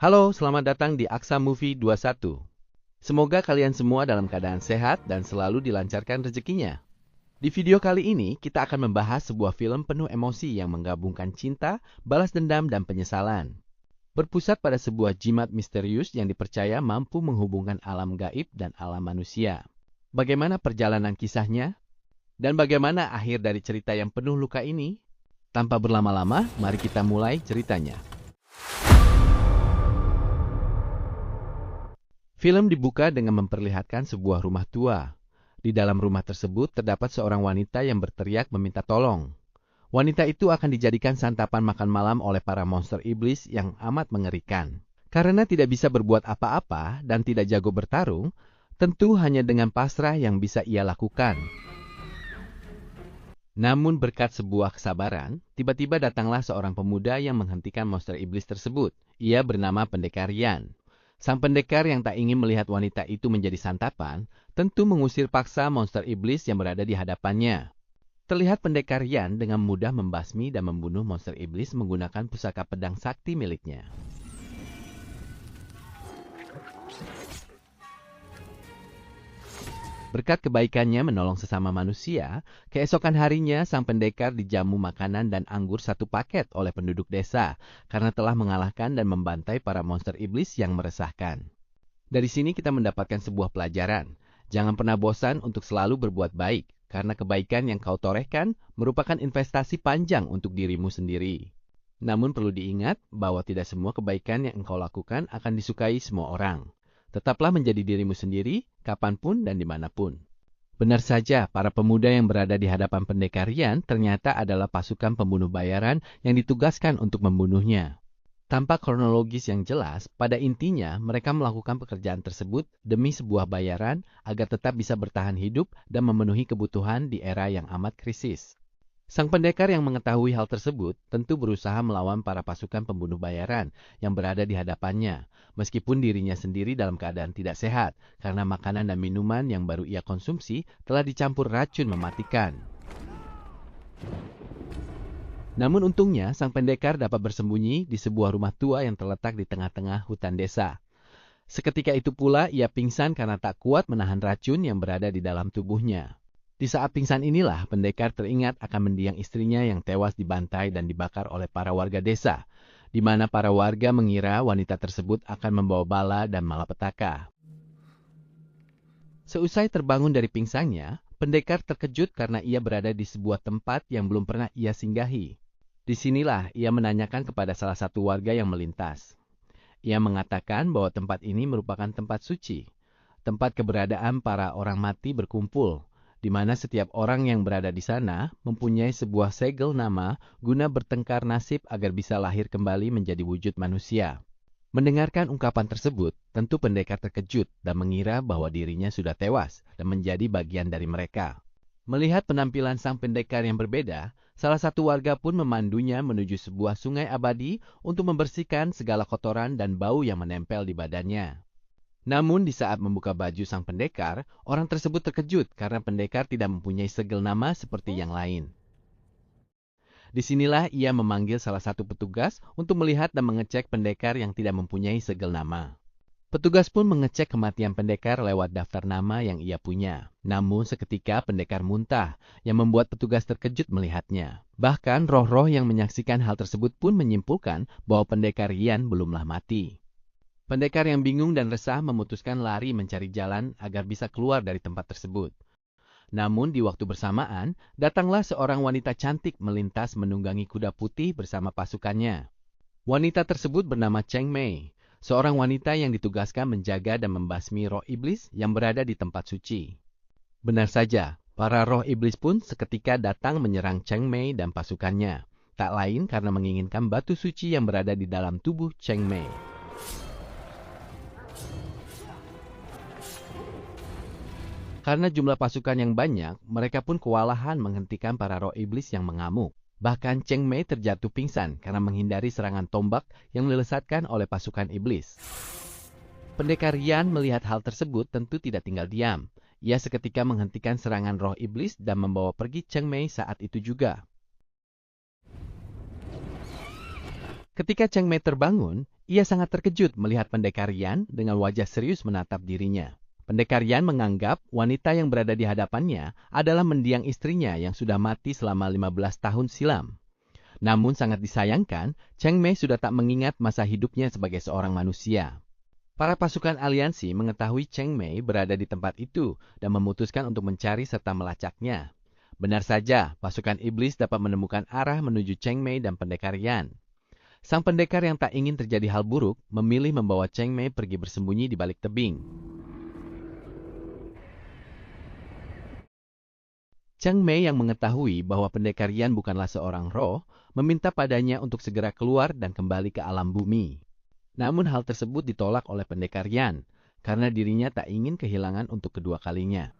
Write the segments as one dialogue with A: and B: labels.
A: Halo, selamat datang di Aksa Movie 21. Semoga kalian semua dalam keadaan sehat dan selalu dilancarkan rezekinya. Di video kali ini, kita akan membahas sebuah film penuh emosi yang menggabungkan cinta, balas dendam, dan penyesalan. Berpusat pada sebuah jimat misterius yang dipercaya mampu menghubungkan alam gaib dan alam manusia. Bagaimana perjalanan kisahnya? Dan bagaimana akhir dari cerita yang penuh luka ini? Tanpa berlama-lama, mari kita mulai ceritanya. Film dibuka dengan memperlihatkan sebuah rumah tua. Di dalam rumah tersebut terdapat seorang wanita yang berteriak meminta tolong. Wanita itu akan dijadikan santapan makan malam oleh para monster iblis yang amat mengerikan. Karena tidak bisa berbuat apa-apa dan tidak jago bertarung, tentu hanya dengan pasrah yang bisa ia lakukan. Namun berkat sebuah kesabaran, tiba-tiba datanglah seorang pemuda yang menghentikan monster iblis tersebut. Ia bernama Pendekar Yan. Sang pendekar yang tak ingin melihat wanita itu menjadi santapan, tentu mengusir paksa monster iblis yang berada di hadapannya. Terlihat Pendekar Yan dengan mudah membasmi dan membunuh monster iblis menggunakan pusaka pedang sakti miliknya. Berkat kebaikannya menolong sesama manusia, keesokan harinya sang pendekar dijamu makanan dan anggur satu paket oleh penduduk desa karena telah mengalahkan dan membantai para monster iblis yang meresahkan. Dari sini kita mendapatkan sebuah pelajaran. Jangan pernah bosan untuk selalu berbuat baik, karena kebaikan yang kau torehkan merupakan investasi panjang untuk dirimu sendiri. Namun perlu diingat bahwa tidak semua kebaikan yang engkau lakukan akan disukai semua orang. Tetaplah menjadi dirimu sendiri, kapanpun dan dimanapun. Benar saja, para pemuda yang berada di hadapan Pendekar Yan ternyata adalah pasukan pembunuh bayaran yang ditugaskan untuk membunuhnya. Tanpa kronologis yang jelas, pada intinya mereka melakukan pekerjaan tersebut demi sebuah bayaran agar tetap bisa bertahan hidup dan memenuhi kebutuhan di era yang amat krisis. Sang pendekar yang mengetahui hal tersebut tentu berusaha melawan para pasukan pembunuh bayaran yang berada di hadapannya, meskipun dirinya sendiri dalam keadaan tidak sehat karena makanan dan minuman yang baru ia konsumsi telah dicampur racun mematikan. Namun untungnya, sang pendekar dapat bersembunyi di sebuah rumah tua yang terletak di tengah-tengah hutan desa. Seketika itu pula ia pingsan karena tak kuat menahan racun yang berada di dalam tubuhnya. Di saat pingsan inilah pendekar teringat akan mendiang istrinya yang tewas dibantai dan dibakar oleh para warga desa, di mana para warga mengira wanita tersebut akan membawa bala dan malapetaka. Seusai terbangun dari pingsannya, pendekar terkejut karena ia berada di sebuah tempat yang belum pernah ia singgahi. Disinilah ia menanyakan kepada salah satu warga yang melintas. Ia mengatakan bahwa tempat ini merupakan tempat suci, tempat keberadaan para orang mati berkumpul, di mana setiap orang yang berada di sana mempunyai sebuah segel nama guna bertengkar nasib agar bisa lahir kembali menjadi wujud manusia. Mendengarkan ungkapan tersebut, tentu pendekar terkejut dan mengira bahwa dirinya sudah tewas dan menjadi bagian dari mereka. Melihat penampilan sang pendekar yang berbeda, salah satu warga pun memandunya menuju sebuah sungai abadi untuk membersihkan segala kotoran dan bau yang menempel di badannya. Namun di saat membuka baju sang pendekar, orang tersebut terkejut karena pendekar tidak mempunyai segel nama seperti yang lain. Disinilah ia memanggil salah satu petugas untuk melihat dan mengecek pendekar yang tidak mempunyai segel nama. Petugas pun mengecek kematian pendekar lewat daftar nama yang ia punya. Namun seketika pendekar muntah, yang membuat petugas terkejut melihatnya. Bahkan roh-roh yang menyaksikan hal tersebut pun menyimpulkan bahwa pendekar Yan belumlah mati. Pendekar yang bingung dan resah memutuskan lari mencari jalan agar bisa keluar dari tempat tersebut. Namun di waktu bersamaan, datanglah seorang wanita cantik melintas menunggangi kuda putih bersama pasukannya. Wanita tersebut bernama Cheng Mei, seorang wanita yang ditugaskan menjaga dan membasmi roh iblis yang berada di tempat suci. Benar saja, para roh iblis pun seketika datang menyerang Cheng Mei dan pasukannya. Tak lain karena menginginkan batu suci yang berada di dalam tubuh Cheng Mei. Karena jumlah pasukan yang banyak, mereka pun kewalahan menghentikan para roh iblis yang mengamuk. Bahkan Cheng Mei terjatuh pingsan karena menghindari serangan tombak yang dilesatkan oleh pasukan iblis. Pendekar Yan melihat hal tersebut tentu tidak tinggal diam. Ia seketika menghentikan serangan roh iblis dan membawa pergi Cheng Mei saat itu juga. Ketika Cheng Mei terbangun, Ia sangat terkejut melihat pendekar Yan dengan wajah serius menatap dirinya. Pendekar Yan menganggap wanita yang berada di hadapannya adalah mendiang istrinya yang sudah mati selama 15 tahun silam. Namun sangat disayangkan, Cheng Mei sudah tak mengingat masa hidupnya sebagai seorang manusia. Para pasukan aliansi mengetahui Cheng Mei berada di tempat itu dan memutuskan untuk mencari serta melacaknya. Benar saja, pasukan iblis dapat menemukan arah menuju Cheng Mei dan pendekar Yan. Sang pendekar yang tak ingin terjadi hal buruk memilih membawa Cheng Mei pergi bersembunyi di balik tebing. Cheng Mei yang mengetahui bahwa pendekar Yan bukanlah seorang roh, meminta padanya untuk segera keluar dan kembali ke alam bumi. Namun hal tersebut ditolak oleh pendekar Yan, karena dirinya tak ingin kehilangan untuk kedua kalinya.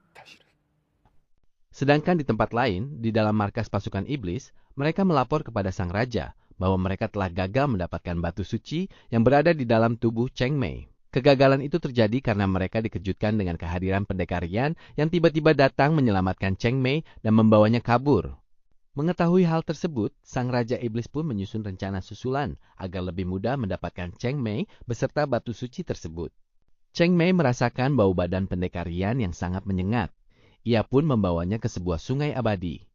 A: Sedangkan di tempat lain, di dalam markas pasukan iblis, mereka melapor kepada sang raja bahwa mereka telah gagal mendapatkan batu suci yang berada di dalam tubuh Cheng Mei. Kegagalan itu terjadi karena mereka dikejutkan dengan kehadiran pendekar Yan yang tiba-tiba datang menyelamatkan Cheng Mei dan membawanya kabur. Mengetahui hal tersebut, sang raja iblis pun menyusun rencana susulan agar lebih mudah mendapatkan Cheng Mei beserta batu suci tersebut. Cheng Mei merasakan bau badan pendekar Yan yang sangat menyengat. Ia pun membawanya ke sebuah sungai abadi.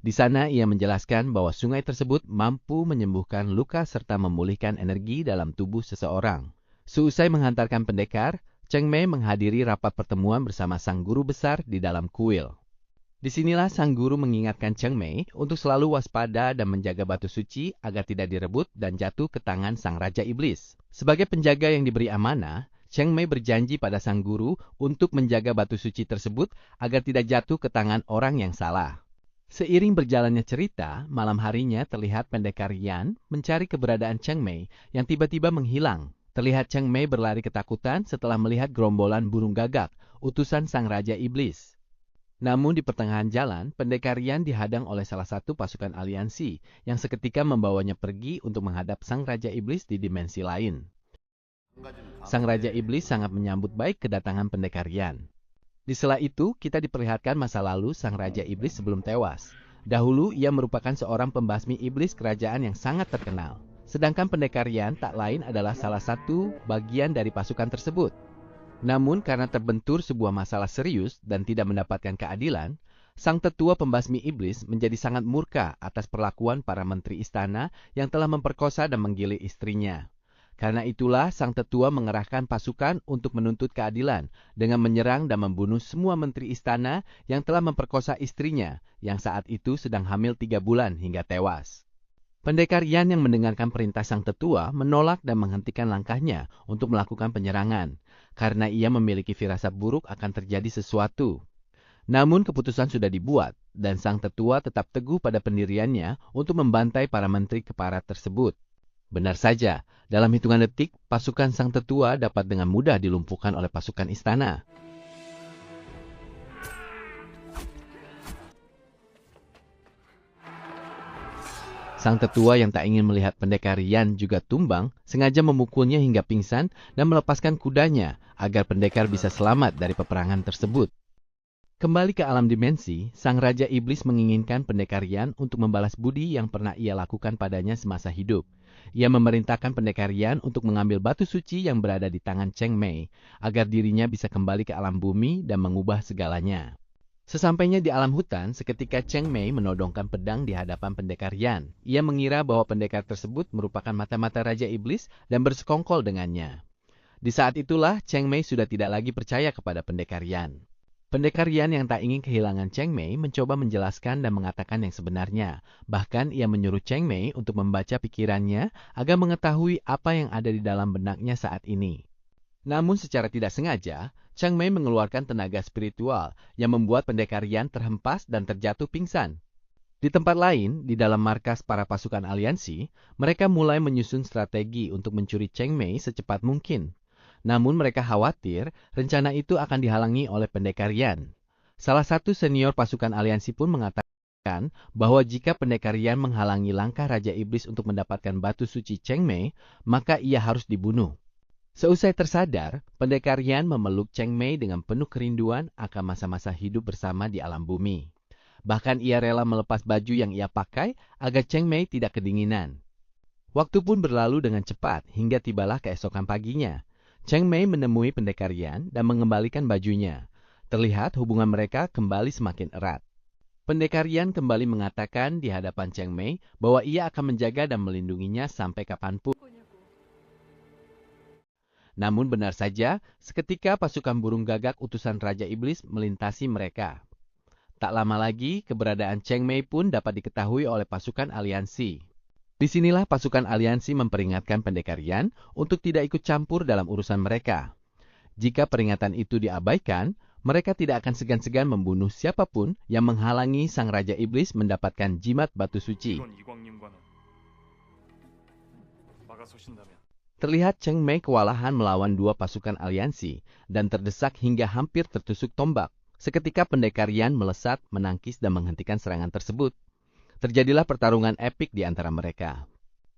A: Di sana ia menjelaskan bahwa sungai tersebut mampu menyembuhkan luka serta memulihkan energi dalam tubuh seseorang. Seusai menghantarkan pendekar, Cheng Mei menghadiri rapat pertemuan bersama sang guru besar di dalam kuil. Disinilah sang guru mengingatkan Cheng Mei untuk selalu waspada dan menjaga batu suci agar tidak direbut dan jatuh ke tangan sang raja iblis. Sebagai penjaga yang diberi amanah, Cheng Mei berjanji pada sang guru untuk menjaga batu suci tersebut agar tidak jatuh ke tangan orang yang salah. Seiring berjalannya cerita, malam harinya terlihat pendekar Yan mencari keberadaan Cheng Mei yang tiba-tiba menghilang. Terlihat Cheng Mei berlari ketakutan setelah melihat gerombolan burung gagak, utusan sang raja iblis. Namun di pertengahan jalan, pendekar Yan dihadang oleh salah satu pasukan aliansi yang seketika membawanya pergi untuk menghadap sang raja iblis di dimensi lain. Sang raja iblis sangat menyambut baik kedatangan pendekar Yan. Di sela itu, kita diperlihatkan masa lalu sang raja iblis sebelum tewas. Dahulu, ia merupakan seorang pembasmi iblis kerajaan yang sangat terkenal. Sedangkan pendekar Yan tak lain adalah salah satu bagian dari pasukan tersebut. Namun karena terbentur sebuah masalah serius dan tidak mendapatkan keadilan, sang tetua pembasmi iblis menjadi sangat murka atas perlakuan para menteri istana yang telah memperkosa dan menggilir istrinya. Karena itulah sang tetua mengerahkan pasukan untuk menuntut keadilan dengan menyerang dan membunuh semua menteri istana yang telah memperkosa istrinya yang saat itu sedang hamil 3 bulan hingga tewas. Pendekar Yan yang mendengarkan perintah sang tetua menolak dan menghentikan langkahnya untuk melakukan penyerangan, karena ia memiliki firasat buruk akan terjadi sesuatu. Namun keputusan sudah dibuat, dan sang tetua tetap teguh pada pendiriannya untuk membantai para menteri keparat tersebut. Benar saja, dalam hitungan detik, pasukan sang tetua dapat dengan mudah dilumpuhkan oleh pasukan istana. Sang tetua yang tak ingin melihat pendekar Yan juga tumbang, sengaja memukulnya hingga pingsan dan melepaskan kudanya agar pendekar bisa selamat dari peperangan tersebut. Kembali ke alam dimensi, sang raja iblis menginginkan pendekar Yan untuk membalas budi yang pernah ia lakukan padanya semasa hidup. Ia memerintahkan pendekar Yan untuk mengambil batu suci yang berada di tangan Cheng Mei, agar dirinya bisa kembali ke alam bumi dan mengubah segalanya. Sesampainya di alam hutan, seketika Cheng Mei menodongkan pedang di hadapan pendekar Yan. Ia mengira bahwa pendekar tersebut merupakan mata-mata Raja Iblis dan bersekongkol dengannya. Di saat itulah Cheng Mei sudah tidak lagi percaya kepada pendekar Yan. Pendekar Yan yang tak ingin kehilangan Cheng Mei mencoba menjelaskan dan mengatakan yang sebenarnya. Bahkan ia menyuruh Cheng Mei untuk membaca pikirannya agar mengetahui apa yang ada di dalam benaknya saat ini. Namun secara tidak sengaja, Cheng Mei mengeluarkan tenaga spiritual yang membuat pendekar Yan terhempas dan terjatuh pingsan. Di tempat lain, di dalam markas para pasukan aliansi, mereka mulai menyusun strategi untuk mencuri Cheng Mei secepat mungkin. Namun mereka khawatir rencana itu akan dihalangi oleh pendekar Yan. Salah satu senior pasukan aliansi pun mengatakan bahwa jika pendekar Yan menghalangi langkah Raja Iblis untuk mendapatkan batu suci Cheng Mei, maka ia harus dibunuh. Seusai tersadar, pendekar Yan memeluk Cheng Mei dengan penuh kerinduan akan masa-masa hidup bersama di alam bumi. Bahkan ia rela melepas baju yang ia pakai agar Cheng Mei tidak kedinginan. Waktu pun berlalu dengan cepat hingga tibalah keesokan paginya. Cheng Mei menemui pendekar Yan dan mengembalikan bajunya. Terlihat hubungan mereka kembali semakin erat. Pendekar Yan kembali mengatakan di hadapan Cheng Mei bahwa ia akan menjaga dan melindunginya sampai kapanpun. Namun benar saja, seketika pasukan burung gagak utusan Raja Iblis melintasi mereka. Tak lama lagi, keberadaan Cheng Mei pun dapat diketahui oleh pasukan aliansi. Disinilah pasukan aliansi memperingatkan pendekar Yan untuk tidak ikut campur dalam urusan mereka. Jika peringatan itu diabaikan, mereka tidak akan segan-segan membunuh siapapun yang menghalangi sang Raja Iblis mendapatkan jimat batu suci. Terlihat Cheng Mei kewalahan melawan dua pasukan aliansi dan terdesak hingga hampir tertusuk tombak. Seketika pendekar Yan melesat, menangkis dan menghentikan serangan tersebut. Terjadilah pertarungan epik di antara mereka.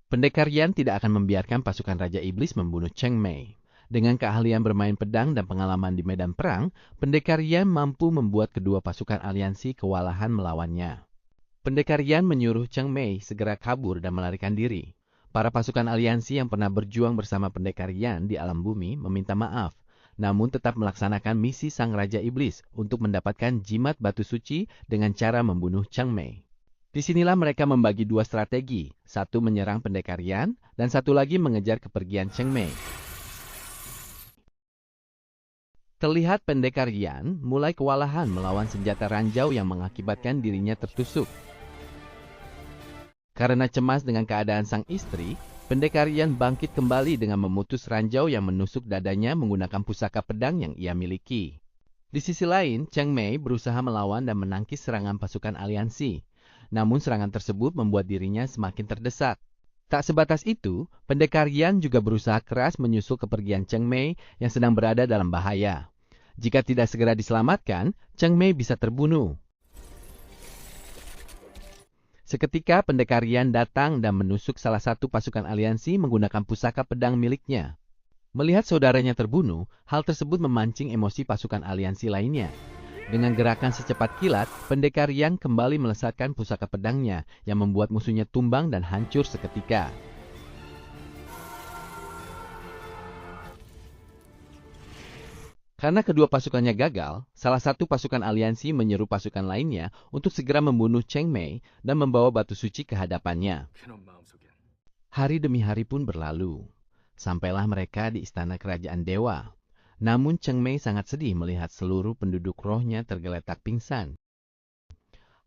A: Pendekar Yan tidak akan membiarkan pasukan Raja Iblis membunuh Cheng Mei. Dengan keahlian bermain pedang dan pengalaman di medan perang, pendekar Yan mampu membuat kedua pasukan aliansi kewalahan melawannya. Pendekar Yan menyuruh Cheng Mei segera kabur dan melarikan diri. Para pasukan aliansi yang pernah berjuang bersama pendekar Yan di alam bumi meminta maaf, namun tetap melaksanakan misi sang Raja Iblis untuk mendapatkan jimat batu suci dengan cara membunuh Cheng Mei. Disinilah mereka membagi dua strategi, satu menyerang pendekar Yan dan satu lagi mengejar kepergian Cheng Mei. Terlihat pendekar Yan mulai kewalahan melawan senjata ranjau yang mengakibatkan dirinya tertusuk. Karena cemas dengan keadaan sang istri, pendekar Yan bangkit kembali dengan memutus ranjau yang menusuk dadanya menggunakan pusaka pedang yang ia miliki. Di sisi lain, Cheng Mei berusaha melawan dan menangkis serangan pasukan aliansi. Namun serangan tersebut membuat dirinya semakin terdesak. Tak sebatas itu, pendekar Yan juga berusaha keras menyusul kepergian Cheng Mei yang sedang berada dalam bahaya. Jika tidak segera diselamatkan, Cheng Mei bisa terbunuh. Seketika pendekar Yan datang dan menusuk salah satu pasukan aliansi menggunakan pusaka pedang miliknya. Melihat saudaranya terbunuh, hal tersebut memancing emosi pasukan aliansi lainnya. Dengan gerakan secepat kilat, pendekar Yan kembali melesatkan pusaka pedangnya yang membuat musuhnya tumbang dan hancur seketika. Karena kedua pasukannya gagal, salah satu pasukan aliansi menyeru pasukan lainnya untuk segera membunuh Cheng Mei dan membawa batu suci ke hadapannya. Hari demi hari pun berlalu. Sampailah mereka di istana kerajaan dewa. Namun Cheng Mei sangat sedih melihat seluruh penduduk rohnya tergeletak pingsan.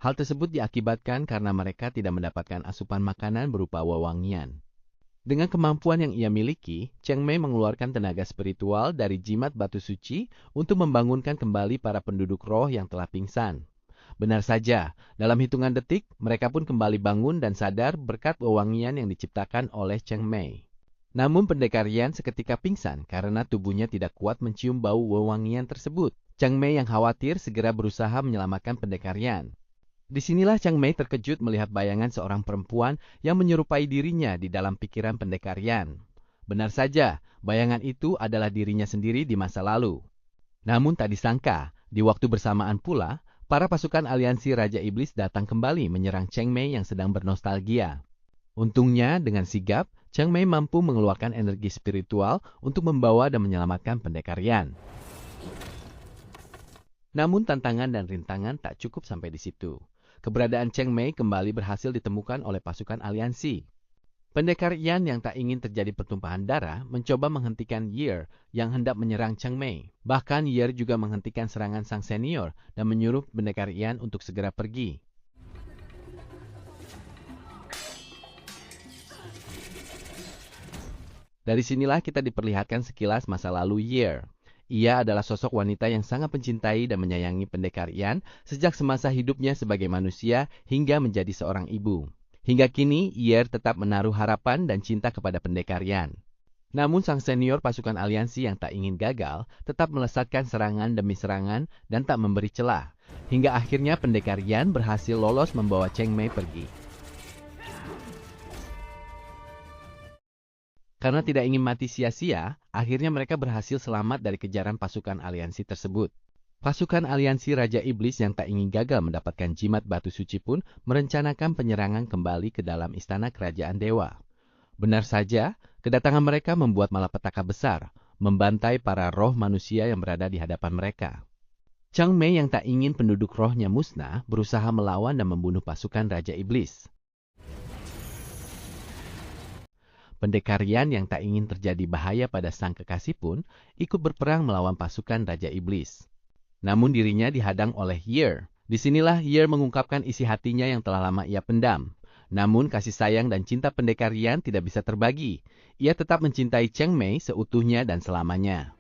A: Hal tersebut diakibatkan karena mereka tidak mendapatkan asupan makanan berupa wewangian. Dengan kemampuan yang ia miliki, Cheng Mei mengeluarkan tenaga spiritual dari jimat batu suci untuk membangunkan kembali para penduduk roh yang telah pingsan. Benar saja, dalam hitungan detik, mereka pun kembali bangun dan sadar berkat wewangian yang diciptakan oleh Cheng Mei. Namun pendekar Yan seketika pingsan karena tubuhnya tidak kuat mencium bau wewangian tersebut. Cheng Mei yang khawatir segera berusaha menyelamatkan pendekar Yan. Disinilah Cheng Mei terkejut melihat bayangan seorang perempuan yang menyerupai dirinya di dalam pikiran pendekar Yan. Benar saja, bayangan itu adalah dirinya sendiri di masa lalu. Namun tak disangka, di waktu bersamaan pula, para pasukan aliansi Raja Iblis datang kembali menyerang Cheng Mei yang sedang bernostalgia. Untungnya, dengan sigap, Cheng Mei mampu mengeluarkan energi spiritual untuk membawa dan menyelamatkan pendekar Yan. Namun tantangan dan rintangan tak cukup sampai di situ. Keberadaan Cheng Mei kembali berhasil ditemukan oleh pasukan aliansi. Pendekar Yan yang tak ingin terjadi pertumpahan darah mencoba menghentikan Ye yang hendak menyerang Cheng Mei. Bahkan Ye juga menghentikan serangan sang senior dan menyuruh pendekar Yan untuk segera pergi. Dari sinilah kita diperlihatkan sekilas masa lalu Ye. Ia adalah sosok wanita yang sangat mencintai dan menyayangi pendekar Yan sejak semasa hidupnya sebagai manusia hingga menjadi seorang ibu. Hingga kini, Ye tetap menaruh harapan dan cinta kepada pendekar Yan. Namun sang senior pasukan aliansi yang tak ingin gagal tetap melesatkan serangan demi serangan dan tak memberi celah. Hingga akhirnya pendekar Yan berhasil lolos membawa Cheng Mei pergi. Karena tidak ingin mati sia-sia, akhirnya mereka berhasil selamat dari kejaran pasukan aliansi tersebut. Pasukan aliansi Raja Iblis yang tak ingin gagal mendapatkan jimat batu suci pun merencanakan penyerangan kembali ke dalam istana kerajaan dewa. Benar saja, kedatangan mereka membuat malapetaka besar, membantai para roh manusia yang berada di hadapan mereka. Changmei yang tak ingin penduduk rohnya musnah berusaha melawan dan membunuh pasukan Raja Iblis. Pendekar Yan yang tak ingin terjadi bahaya pada sang kekasih pun ikut berperang melawan pasukan Raja Iblis. Namun dirinya dihadang oleh Yer. Disinilah Yer mengungkapkan isi hatinya yang telah lama ia pendam. Namun kasih sayang dan cinta pendekar Yan tidak bisa terbagi. Ia tetap mencintai Changmei seutuhnya dan selamanya.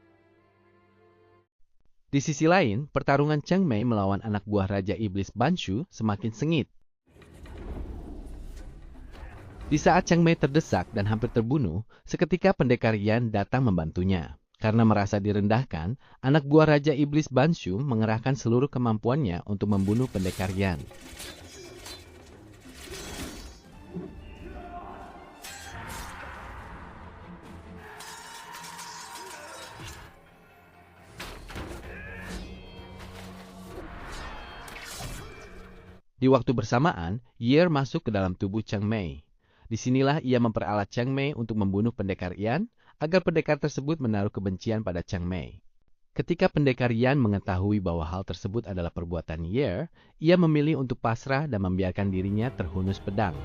A: Di sisi lain, pertarungan Changmei melawan anak buah Raja Iblis Banshu semakin sengit. Di saat Changmei terdesak dan hampir terbunuh, seketika pendekar Yan datang membantunya. Karena merasa direndahkan, anak buah Raja Iblis Banshu mengerahkan seluruh kemampuannya untuk membunuh pendekar Yan. Di waktu bersamaan, Yer masuk ke dalam tubuh Changmei. Disinilah ia memperalat Changmei untuk membunuh pendekar Yan, agar pendekar tersebut menaruh kebencian pada Changmei. Ketika pendekar Yan mengetahui bahwa hal tersebut adalah perbuatan Yer, ia memilih untuk pasrah dan membiarkan dirinya terhunus pedang.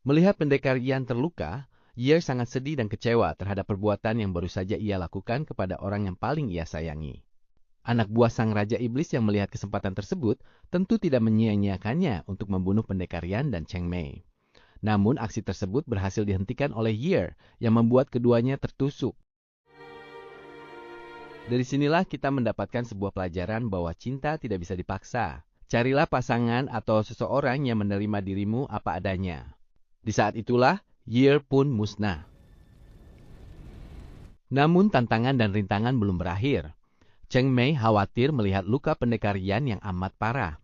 A: Melihat pendekar Yan terluka, Yer sangat sedih dan kecewa terhadap perbuatan yang baru saja ia lakukan kepada orang yang paling ia sayangi. Anak buah sang Raja Iblis yang melihat kesempatan tersebut tentu tidak menyia-nyiakannya untuk membunuh pendekar Yan dan Changmei. Namun aksi tersebut berhasil dihentikan oleh Yer yang membuat keduanya tertusuk. Dari sinilah kita mendapatkan sebuah pelajaran bahwa cinta tidak bisa dipaksa. Carilah pasangan atau seseorang yang menerima dirimu apa adanya. Di saat itulah Yer pun musnah. Namun tantangan dan rintangan belum berakhir. Changmei khawatir melihat luka pendekar Yan yang amat parah.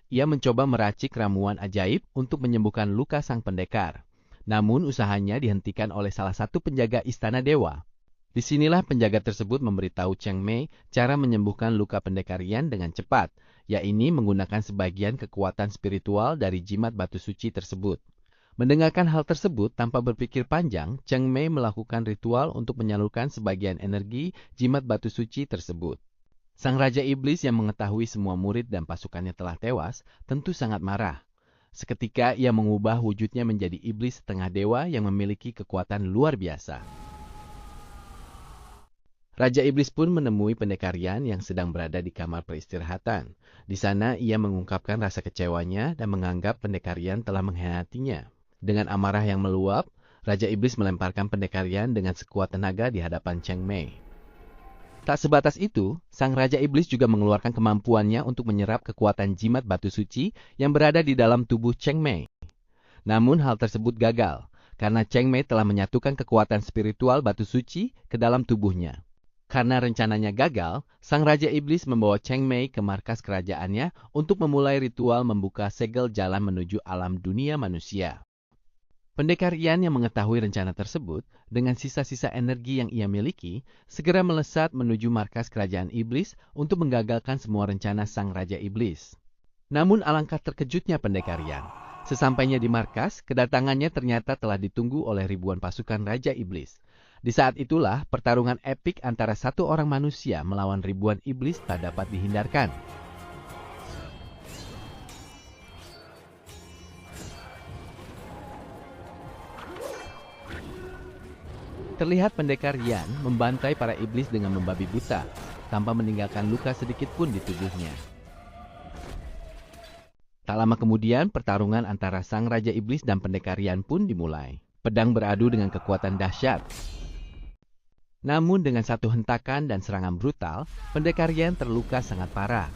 A: Ia mencoba meracik ramuan ajaib untuk menyembuhkan luka sang pendekar. Namun usahanya dihentikan oleh salah satu penjaga istana dewa. Disinilah penjaga tersebut memberitahu Changmei cara menyembuhkan luka pendekar Yan dengan cepat, yaitu menggunakan sebagian kekuatan spiritual dari jimat batu suci tersebut. Mendengarkan hal tersebut tanpa berpikir panjang, Changmei melakukan ritual untuk menyalurkan sebagian energi jimat batu suci tersebut. Sang Raja Iblis yang mengetahui semua murid dan pasukannya telah tewas, tentu sangat marah. Seketika ia mengubah wujudnya menjadi iblis setengah dewa yang memiliki kekuatan luar biasa. Raja Iblis pun menemui pendekar Yan yang sedang berada di kamar peristirahatan. Di sana ia mengungkapkan rasa kecewanya dan menganggap pendekar Yan telah mengkhianatinya. Dengan amarah yang meluap, Raja Iblis melemparkan pendekar Yan dengan sekuat tenaga di hadapan Changmei. Tak sebatas itu, sang Raja Iblis juga mengeluarkan kemampuannya untuk menyerap kekuatan jimat batu suci yang berada di dalam tubuh Changmei. Namun hal tersebut gagal, karena Changmei telah menyatukan kekuatan spiritual batu suci ke dalam tubuhnya. Karena rencananya gagal, sang Raja Iblis membawa Changmei ke markas kerajaannya untuk memulai ritual membuka segel jalan menuju alam dunia manusia. Pendekar Yan yang mengetahui rencana tersebut, dengan sisa-sisa energi yang ia miliki, segera melesat menuju markas kerajaan iblis untuk menggagalkan semua rencana sang Raja Iblis. Namun alangkah terkejutnya pendekar Yan. Sesampainya di markas, kedatangannya ternyata telah ditunggu oleh ribuan pasukan Raja Iblis. Di saat itulah, pertarungan epik antara satu orang manusia melawan ribuan iblis tak dapat dihindarkan. Terlihat pendekar Yan membantai para iblis dengan membabi buta, tanpa meninggalkan luka sedikit pun di tubuhnya. Tak lama kemudian, pertarungan antara sang Raja Iblis dan pendekar Yan pun dimulai. Pedang beradu dengan kekuatan dahsyat. Namun dengan satu hentakan dan serangan brutal, pendekar Yan terluka sangat parah.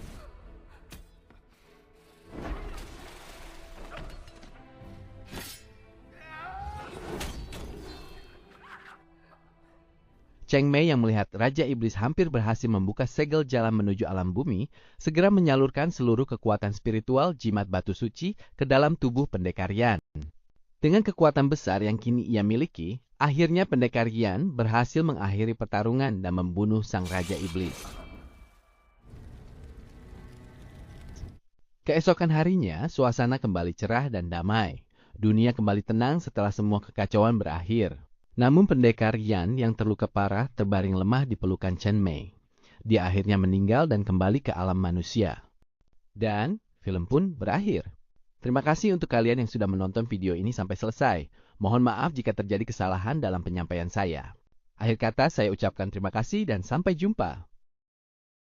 A: Changmei yang melihat Raja Iblis hampir berhasil membuka segel jalan menuju alam bumi, segera menyalurkan seluruh kekuatan spiritual jimat batu suci ke dalam tubuh pendekar Yan. Dengan kekuatan besar yang kini ia miliki, akhirnya pendekar Yan berhasil mengakhiri pertarungan dan membunuh sang Raja Iblis. Keesokan harinya, suasana kembali cerah dan damai. Dunia kembali tenang setelah semua kekacauan berakhir. Namun pendekar Yan yang terluka parah terbaring lemah di pelukan Chen Mei. Dia akhirnya meninggal dan kembali ke alam manusia. Dan film pun berakhir. Terima kasih untuk kalian yang sudah menonton video ini sampai selesai. Mohon maaf jika terjadi kesalahan dalam penyampaian saya. Akhir kata saya ucapkan terima kasih dan sampai jumpa.